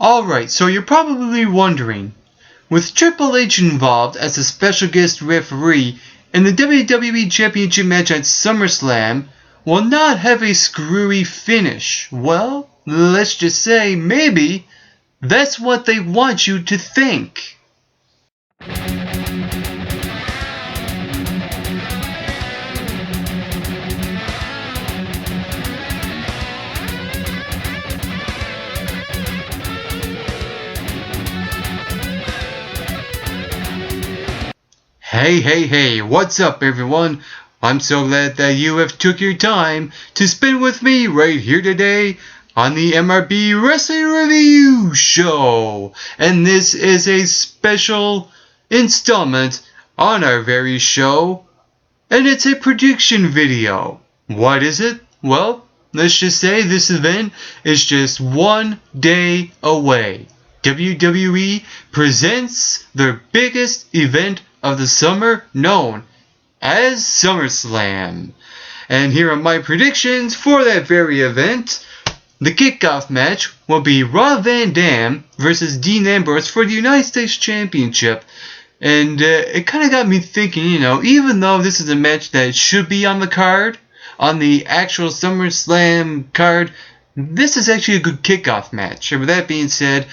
Alright, so you're probably wondering, with Triple H involved as a special guest referee in the WWE Championship match at SummerSlam, will not have a screwy finish. Well, let's just say maybe that's what they want you to think. Hey, what's up everyone? I'm so glad that you have took your time to spend with me right here today on the MRB Wrestling Review Show. And this is a special installment on our very show, and it's a prediction video. What is it? Well, let's just say this event is just 1 day away. WWE presents their biggest event of the summer, known as SummerSlam. And here are my predictions for that very event. The kickoff match will be Rob Van Dam versus Dean Ambrose for the United States Championship. And it kind of got me thinking, even though this is a match that should be on the card, on the actual SummerSlam card, this is actually a good kickoff match. And with that being said,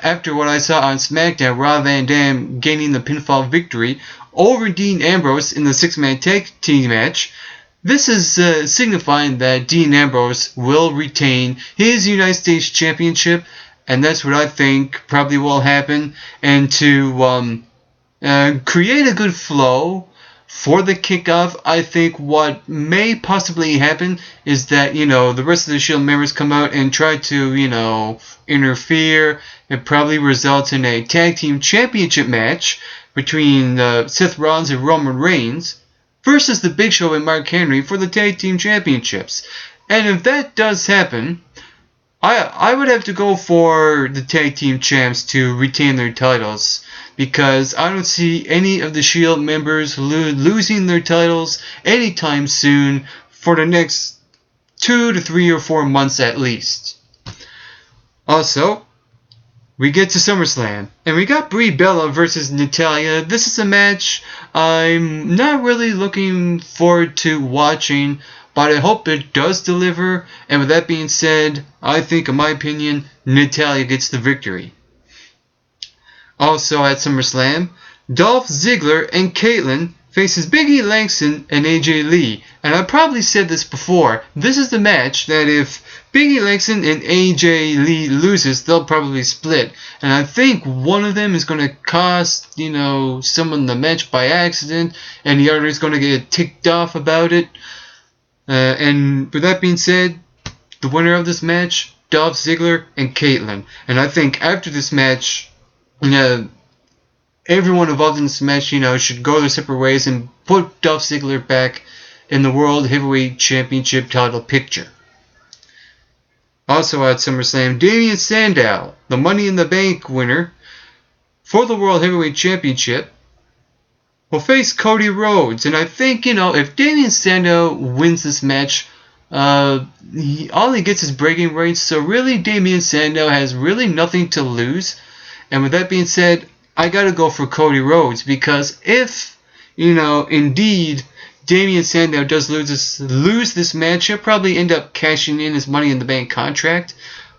after what I saw on SmackDown, Rob Van Dam gaining the pinfall victory over Dean Ambrose in the 6-man tag team match, this is signifying that Dean Ambrose will retain his United States Championship, and that's what I think probably will happen. And to create a good flow for the kickoff, I think what may possibly happen is that, the rest of the Shield members come out and try to, interfere. It probably results in a tag team championship match between Seth Rollins and Roman Reigns versus the Big Show and Mark Henry for the tag team championships. And if that does happen, I would have to go for the tag team champs to retain their titles, because I don't see any of the Shield members losing their titles anytime soon for the next 2 to 3 or 4 months at least. Also, we get to SummerSlam, and we got Brie Bella versus Natalya. This is a match I'm not really looking forward to watching, but I hope it does deliver. And with that being said, I think, in my opinion, Natalya gets the victory. Also at SummerSlam, Dolph Ziggler and Kaitlyn faces Big E Langston and AJ Lee. And I probably said this before, this is the match that if Big E Langston and AJ Lee loses, they'll probably split. And I think one of them is going to cost, someone the match by accident, and the other is going to get ticked off about it. And with that being said, the winner of this match, Dolph Ziggler and Kaitlyn. And I think after this match, everyone involved in this match, should go their separate ways and put Dolph Ziggler back in the World Heavyweight Championship title picture. Also at SummerSlam, Damien Sandow, the Money in the Bank winner for the World Heavyweight Championship, will face Cody Rhodes. And I think, if Damien Sandow wins this match, all he gets is bragging rights. So really, Damien Sandow has really nothing to lose. And with that being said, I gotta go for Cody Rhodes, because if, indeed Damien Sandow does lose this match, he'll probably end up cashing in his Money in the Bank contract.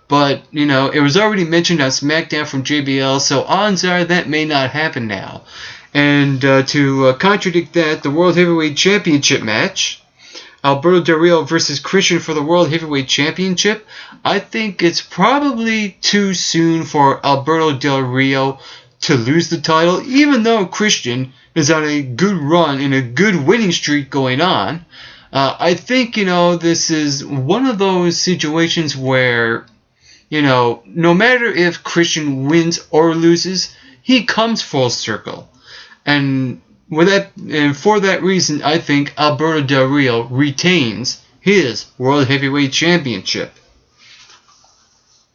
But, it was already mentioned on SmackDown from JBL, so odds are that may not happen now. And to contradict that, the World Heavyweight Championship match, Alberto Del Rio versus Christian for the World Heavyweight Championship, I think it's probably too soon for Alberto Del Rio to lose the title, even though Christian is on a good run and a good winning streak going on. I think, this is one of those situations where, no matter if Christian wins or loses, he comes full circle. And for that reason, I think Alberto Del Rio retains his World Heavyweight Championship.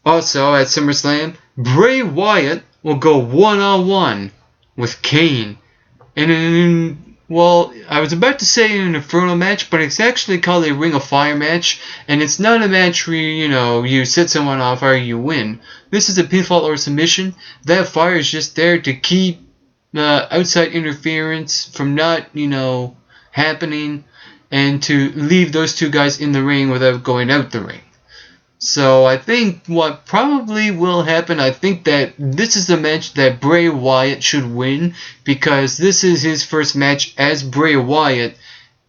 Also at SummerSlam, Bray Wyatt will go one-on-one with Kane in an Well, I was about to say an Inferno match, but it's actually called a Ring of Fire match, and it's not a match where, you set someone on fire, you win. This is a pinfall or submission. That fire is just there to keep outside interference from not, happening, and to leave those two guys in the ring without going out the ring. So I think what probably will happen, I think that this is the match that Bray Wyatt should win, because this is his first match as Bray Wyatt,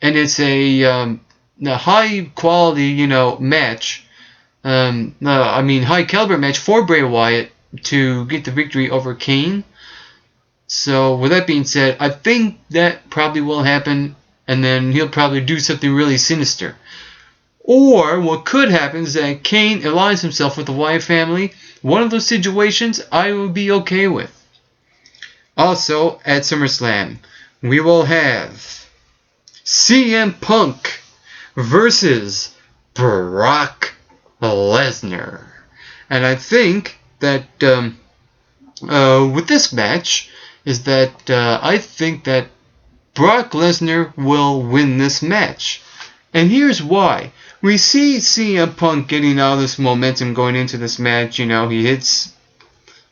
and it's a high quality, match. High caliber match for Bray Wyatt to get the victory over Kane. So with that being said, I think that probably will happen, and then he'll probably do something really sinister. Or what could happen is that Kane aligns himself with the Wyatt family. One of those situations I would be okay with. Also, at SummerSlam, we will have CM Punk versus Brock Lesnar. And I think that with this match is that I think that Brock Lesnar will win this match. And here's why. We see CM Punk getting all this momentum going into this match. He hits,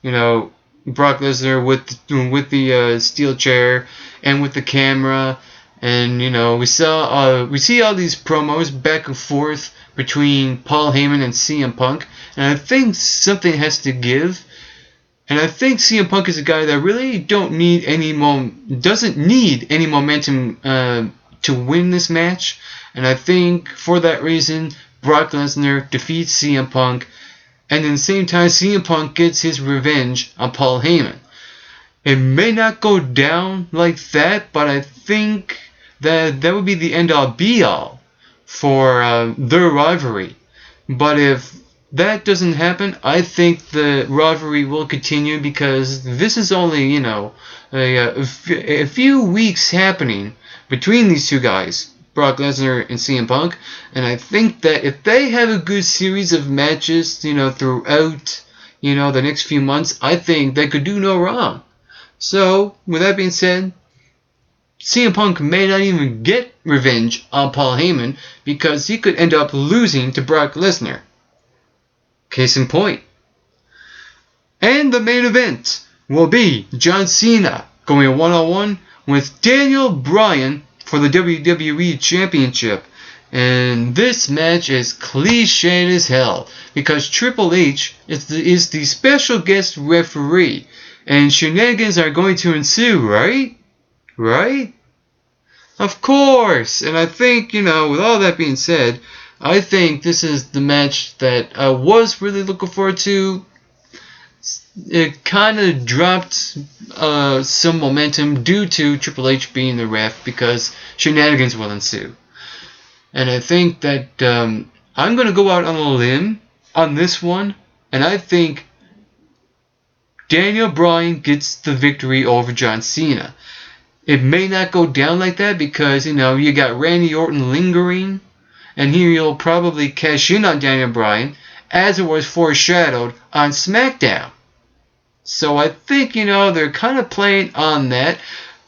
Brock Lesnar with the steel chair and with the camera, and we see all these promos back and forth between Paul Heyman and CM Punk, and I think something has to give. And I think CM Punk is a guy that really doesn't need any momentum to win this match. And I think for that reason, Brock Lesnar defeats CM Punk, and at the same time, CM Punk gets his revenge on Paul Heyman. It may not go down like that, but I think that would be the end-all be-all for their rivalry. But if that doesn't happen, I think the rivalry will continue, because this is only, a few weeks happening between these two guys, Brock Lesnar and CM Punk, and I think that if they have a good series of matches, throughout, the next few months, I think they could do no wrong. So, with that being said, CM Punk may not even get revenge on Paul Heyman, because he could end up losing to Brock Lesnar. Case in point. And the main event will be John Cena going one-on-one with Daniel Bryan for the WWE Championship. And this match is cliched as hell, because Triple H is the special guest referee, and shenanigans are going to ensue, right? Right? Of course! And I think, with all that being said, I think this is the match that I was really looking forward to. It kind of dropped some momentum due to Triple H being the ref, because shenanigans will ensue. And I think that I'm going to go out on a limb on this one, and I think Daniel Bryan gets the victory over John Cena. It may not go down like that, because, you got Randy Orton lingering, and here you'll probably cash in on Daniel Bryan, as it was foreshadowed on SmackDown. So I think, they're kind of playing on that.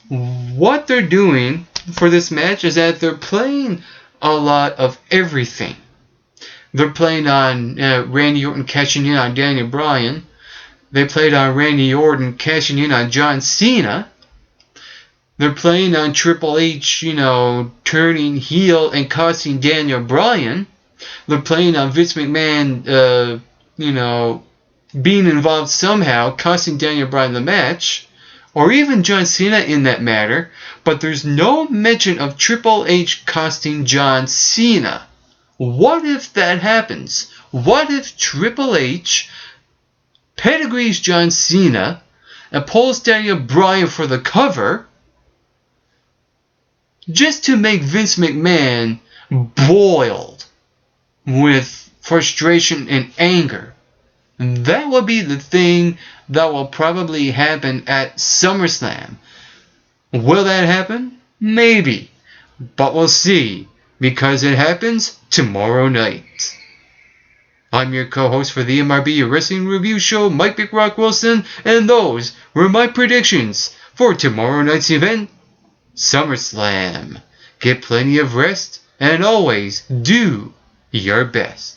What they're doing for this match is that they're playing a lot of everything. They're playing on Randy Orton cashing in on Daniel Bryan. They played on Randy Orton cashing in on John Cena. They're playing on Triple H, turning heel and costing Daniel Bryan. They're playing on Vince McMahon, being involved somehow, costing Daniel Bryan the match, or even John Cena in that matter, but there's no mention of Triple H costing John Cena. What if that happens? What if Triple H pedigrees John Cena and pulls Daniel Bryan for the cover, just to make Vince McMahon boiled with frustration and anger? That will be the thing that will probably happen at SummerSlam. Will that happen? Maybe. But we'll see, because it happens tomorrow night. I'm your co-host for the MRB Wrestling Review Show, Mike Big Rock Wilson, and those were my predictions for tomorrow night's event. SummerSlam. Get plenty of rest and always do your best.